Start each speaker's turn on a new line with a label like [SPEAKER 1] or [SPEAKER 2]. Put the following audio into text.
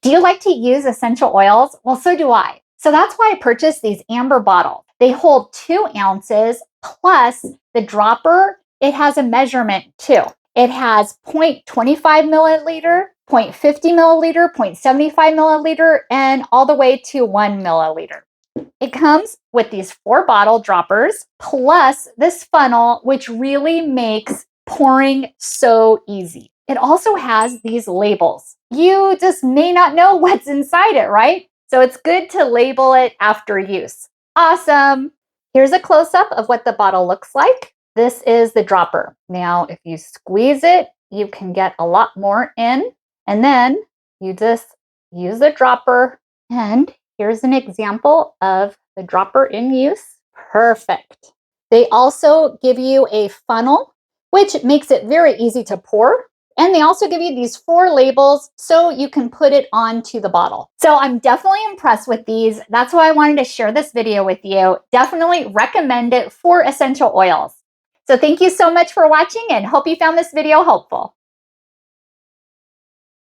[SPEAKER 1] Do you like to use essential oils? Well, so do I. So that's why I purchased these amber bottles. They hold 2 ounces plus the dropper. It has a measurement too. It has 0.25 milliliter, 0.50 milliliter, 0.75 milliliter, and all the way to 1 milliliter. It comes with these 4 bottle droppers plus this funnel, which really makes pouring so easy. It also has these labels. You just may not know what's inside it, right? So it's good to label it after use. Awesome. Here's a close-up of what the bottle looks like. This is the dropper. Now, if you squeeze it, you can get a lot more in. And then you just use the dropper. And here's an example of the dropper in use. Perfect. They also give you a funnel, which makes it very easy to pour. And they also give you these 4 labels so you can put it onto the bottle. So I'm definitely impressed with these. That's why I wanted to share this video with you. Definitely recommend it for essential oils. So thank you so much for watching and hope you found this video helpful.